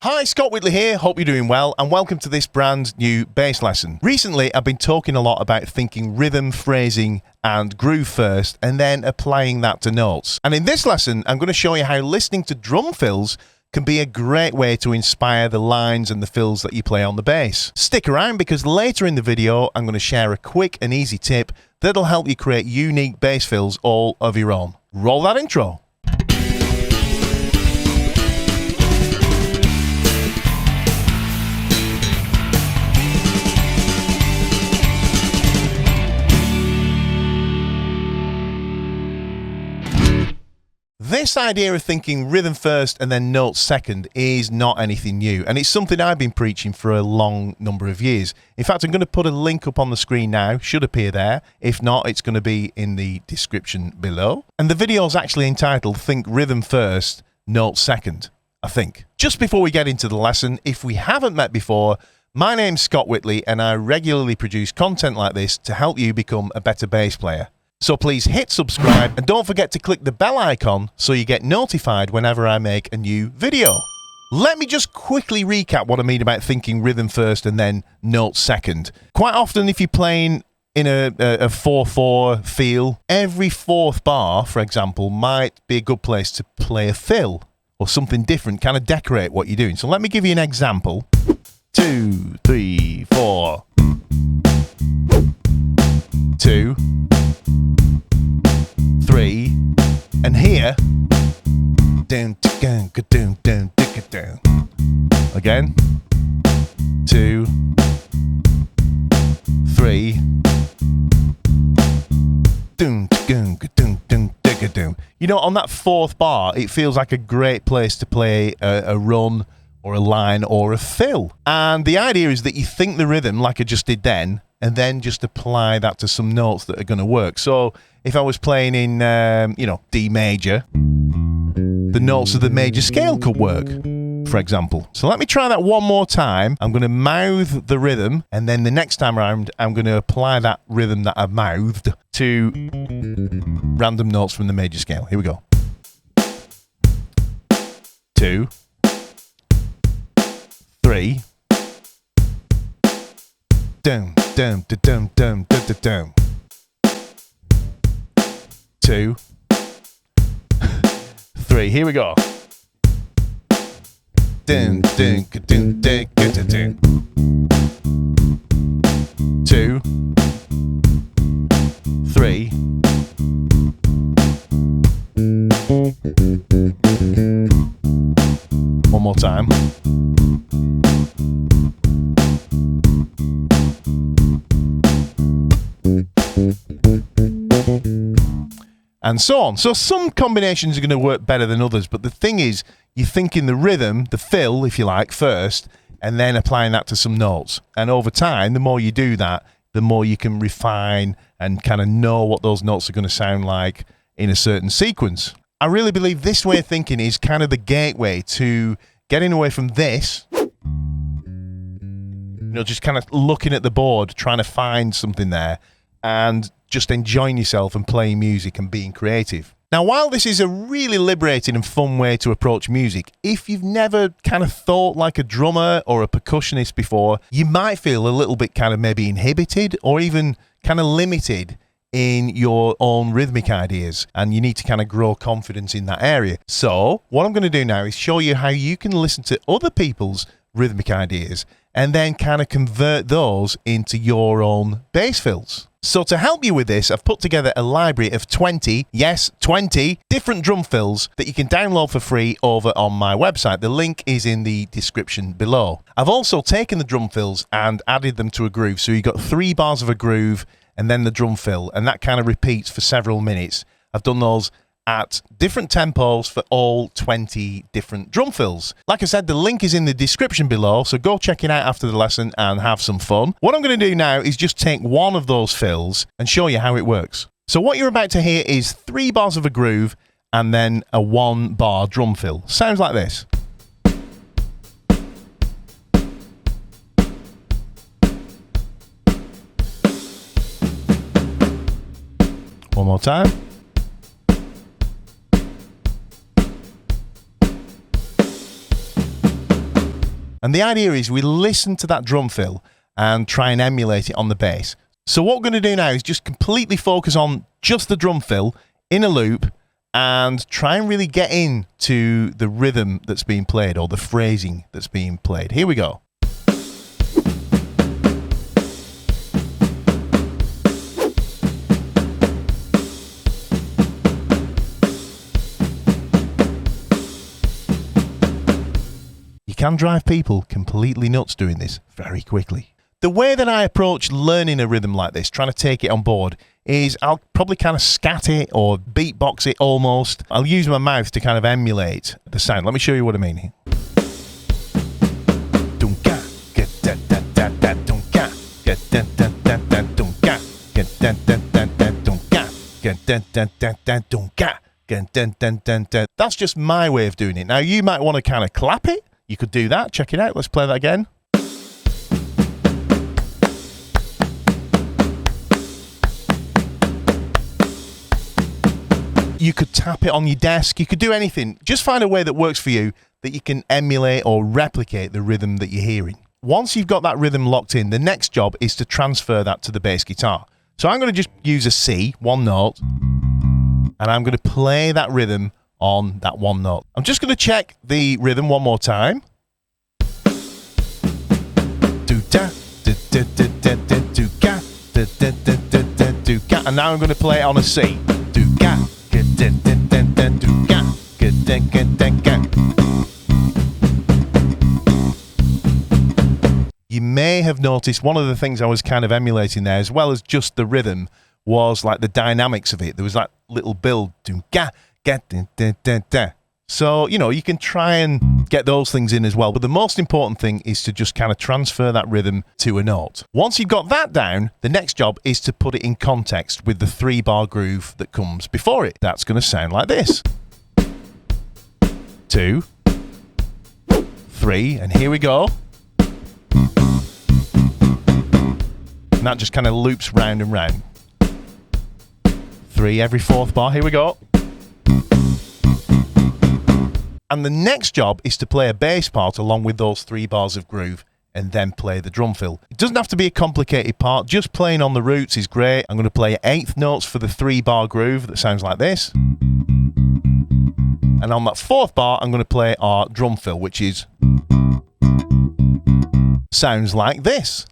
Hi, Scott Whitley here, hope you're doing well, and welcome to this brand new bass lesson. Recently, I've been talking a lot about thinking rhythm, phrasing, and groove first, and then applying that to notes. And in this lesson, I'm going to show you how listening to drum fills can be a great way to inspire the lines and the fills that you play on the bass. Stick around because later in the video, I'm going to share a quick and easy tip that'll help you create unique bass fills all of your own. Roll that intro. This idea of thinking rhythm first and then notes second is not anything new, and it's something I've been preaching for a long number of years. In fact, I'm going to put a link up on the screen now, should appear there. If not, it's going to be in the description below. And the video is actually entitled Think Rhythm First, Notes Second, I think. Just before we get into the lesson, if we haven't met before, my name's Scott Whitley and I regularly produce content like this to help you become a better bass player. So please hit subscribe and don't forget to click the bell icon so you get notified whenever I make a new video. Let me just quickly recap what I mean about thinking rhythm first and then notes second. Quite often if you're playing in a 4/4 feel, every fourth bar, for example, might be a good place to play a fill or something different, kind of decorate what you're doing. So let me give you an example. 2, 3, 4. 2, 3, and here, down, down, down, down, down. Again, 2, 3, down, down, down, down, down. You know, on that fourth bar, it feels like a great place to play a run or a line or a fill. And the idea is that you think the rhythm, like I just did then, and then just apply that to some notes that are going to work. So if I was playing in, D major, the notes of the major scale could work, for example. So let me try that one more time. I'm going to mouth the rhythm, and then the next time around, I'm going to apply that rhythm that I've mouthed to random notes from the major scale. Here we go. 2, 3, down, down, down, down, down, down. 2, 3. Here we go. Down, down, down, down, down. 2, 3. One more time. And so on. So some combinations are going to work better than others, but the thing is, you're thinking the rhythm, the fill, if you like, first, and then applying that to some notes. And over time, the more you do that, the more you can refine and kind of know what those notes are going to sound like in a certain sequence. I really believe this way of thinking is kind of the gateway to getting away from this, just kind of looking at the board, trying to find something there, and just enjoying yourself and playing music and being creative. Now, while this is a really liberating and fun way to approach music, if you've never kind of thought like a drummer or a percussionist before, you might feel a little bit kind of maybe inhibited or even kind of limited in your own rhythmic ideas, and you need to kind of grow confidence in that area. So what I'm going to do now is show you how you can listen to other people's rhythmic ideas and then kind of convert those into your own bass fills. So to help you with this, I've put together a library of 20 different drum fills that you can download for free over on my website. The link is in the description below. I've also taken the drum fills and added them to a groove. So you've got 3 bars of a groove and then the drum fill, and that kind of repeats for several minutes. I've done those at different tempos for all 20 different drum fills. Like I said, the link is in the description below, so go check it out after the lesson and have some fun. What I'm going to do now is just take one of those fills and show you how it works. So what you're about to hear is 3 bars of a groove and then a 1 bar drum fill. Sounds like this. One more time. And the idea is we listen to that drum fill and try and emulate it on the bass. So what we're going to do now is just completely focus on just the drum fill in a loop and try and really get into the rhythm that's being played or the phrasing that's being played. Here we go. You can drive people completely nuts doing this very quickly. The way that I approach learning a rhythm like this, trying to take it on board, is I'll probably kind of scat it or beatbox it almost. I'll use my mouth to kind of emulate the sound. Let me show you what I mean here. That's just my way of doing it. Now you might want to kind of clap it. You could do that. Check it out. Let's play that again. You could tap it on your desk. You could do anything. Just find a way that works for you that you can emulate or replicate the rhythm that you're hearing. Once you've got that rhythm locked in, the next job is to transfer that to the bass guitar. So I'm going to just use a C, one note, and I'm going to play that rhythm on that one note. I'm just going to check the rhythm one more time. Do-da, da-da-da-da-da, do-ga, da-da-da-da-da, do-ga. And now I'm going to play it on a C. Do-ga. You may have noticed one of the things I was kind of emulating there, as well as just the rhythm, was like the dynamics of it. There was that little build. So, you know, you can try and get those things in as well. But the most important thing is to just kind of transfer that rhythm to a note. Once you've got that down, the next job is to put it in context with the 3-bar groove that comes before it. That's going to sound like this. 2, 3, and here we go. And that just kind of loops round and round. 3 every 4th bar. Here we go. And the next job is to play a bass part along with those 3 bars of groove and then play the drum fill. It doesn't have to be a complicated part. Just playing on the roots is great. I'm going to play 8th notes for the 3-bar groove that sounds like this. And on that 4th bar, I'm going to play our drum fill, which is sounds like this.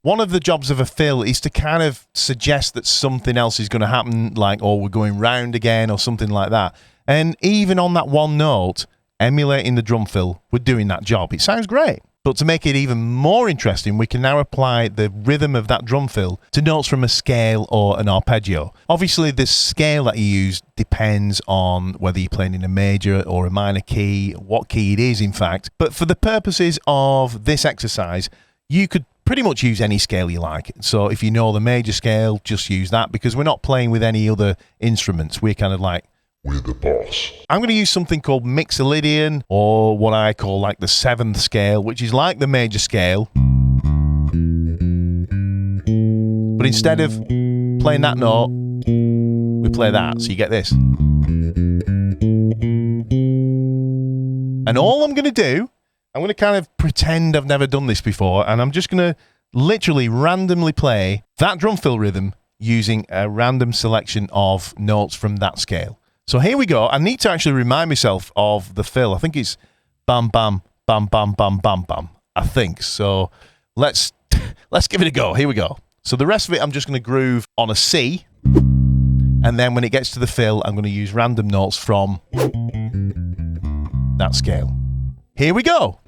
One of the jobs of a fill is to kind of suggest that something else is going to happen, like, oh, we're going round again or something like that. And even on that one note, emulating the drum fill, we're doing that job. It sounds great. But to make it even more interesting, we can now apply the rhythm of that drum fill to notes from a scale or an arpeggio. Obviously, the scale that you use depends on whether you're playing in a major or a minor key, what key it is, in fact. But for the purposes of this exercise, you could pretty much use any scale you like. So if you know the major scale, just use that, because we're not playing with any other instruments. We're kind of like, we're the boss. I'm going to use something called Mixolydian, or what I call like the 7th scale, which is like the major scale. But instead of playing that note, we play that. So you get this. And all I'm going to do, I'm going to kind of pretend I've never done this before, and I'm just going to literally randomly play that drum fill rhythm using a random selection of notes from that scale. So here we go. I need to actually remind myself of the fill. I think it's bam, bam, bam, bam, bam, bam, bam. I think. So let's give it a go. Here we go. So the rest of it, I'm just going to groove on a C, and then when it gets to the fill, I'm going to use random notes from that scale. Here we go.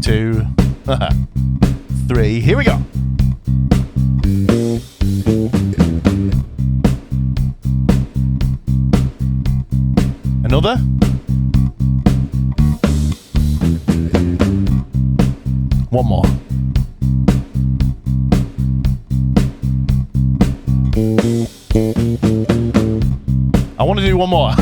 2, 3, here we go. Another. One more. I want to do one more.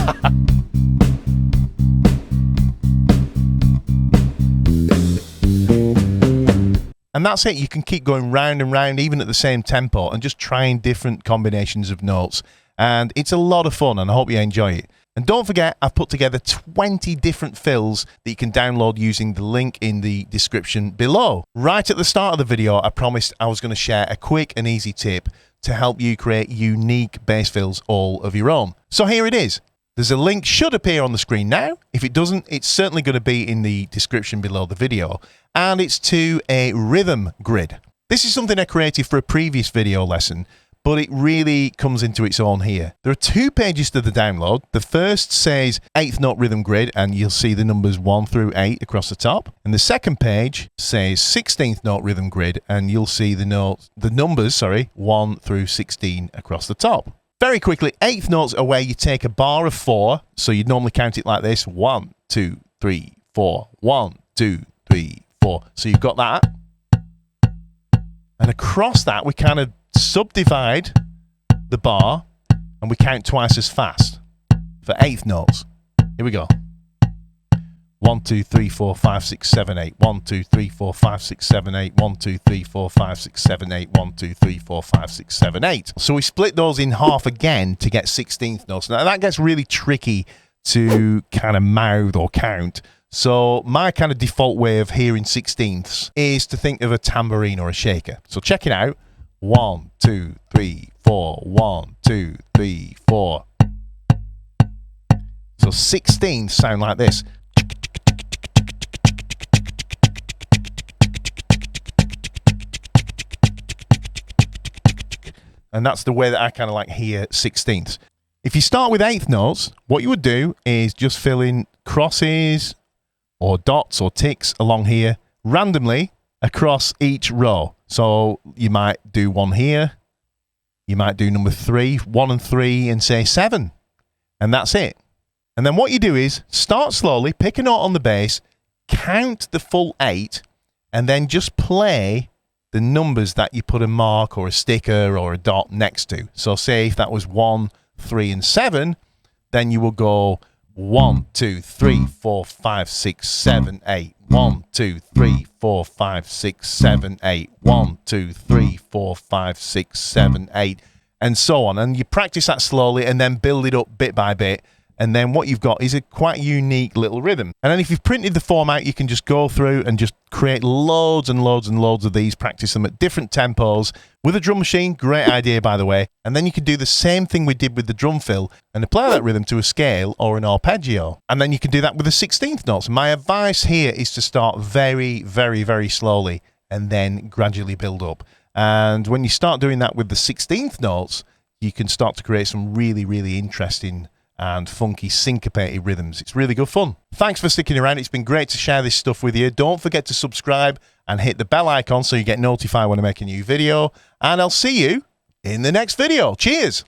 And that's it. You can keep going round and round, even at the same tempo, and just trying different combinations of notes. And it's a lot of fun, and I hope you enjoy it. And don't forget, I've put together 20 different fills that you can download using the link in the description below. Right at the start of the video, I promised I was going to share a quick and easy tip to help you create unique bass fills all of your own. So here it is. There's a link should appear on the screen now. If it doesn't, it's certainly going to be in the description below the video. And it's to a rhythm grid. This is something I created for a previous video lesson, but it really comes into its own here. There are 2 pages to the download. The first says 8th note rhythm grid, and you'll see the numbers 1 through 8 across the top. And the second page says 16th note rhythm grid, and you'll see the numbers 1 through 16 across the top. Very quickly, 8th notes are where you take a bar of 4, so you'd normally count it like this: 1, 2, 3, 4, 1, 2, 3, 4. So you've got that. And across that, we kind of subdivide the bar and we count twice as fast for 8th notes. Here we go. 1, 2, 3, 4, 5, 6, 7, 8. 1, 2, 3, 4, 5, 6, 7, 8. 1, 2, 3, 4, 5, 6, 7, 8. 1, 2, 3, 4, 5, 6, 7, 8. So we split those in half again to get 16th notes. Now that gets really tricky to kind of mouth or count. So my kind of default way of hearing 16ths is to think of a tambourine or a shaker. So check it out. 1, 2, 3, 4. 1, 2, 3, 4. So 16ths sound like this. And that's the way that I kind of like hear 16ths. If you start with 8th notes, what you would do is just fill in crosses or dots or ticks along here randomly across each row. So you might do 1 here, you might do number 3, 1 and 3, and say 7. And that's it. And then what you do is start slowly, pick a note on the bass, count the full 8, and then just play the numbers that you put a mark or a sticker or a dot next to. So say if that was 1, 3, and 7, then you will go 1, 2, 3, 4, 5, 6, 7, 8. 1, 2, 3, 4, 5, 6, 7, 8. 1, 2, 3, 4, 5, 6, 7, 8, and so on. And you practice that slowly and then build it up bit by bit. And then what you've got is a quite unique little rhythm. And then if you've printed the form out, you can just go through and just create loads and loads and loads of these, practice them at different tempos with a drum machine. Great idea, by the way. And then you can do the same thing we did with the drum fill and apply that rhythm to a scale or an arpeggio. And then you can do that with the 16th notes. My advice here is to start very, very, very slowly and then gradually build up. And when you start doing that with the 16th notes, you can start to create some really, really interesting and funky syncopated rhythms. It's really good fun. Thanks for sticking around. It's been great to share this stuff with you. Don't forget to subscribe and hit the bell icon so you get notified when I make a new video. And I'll see you in the next video. Cheers.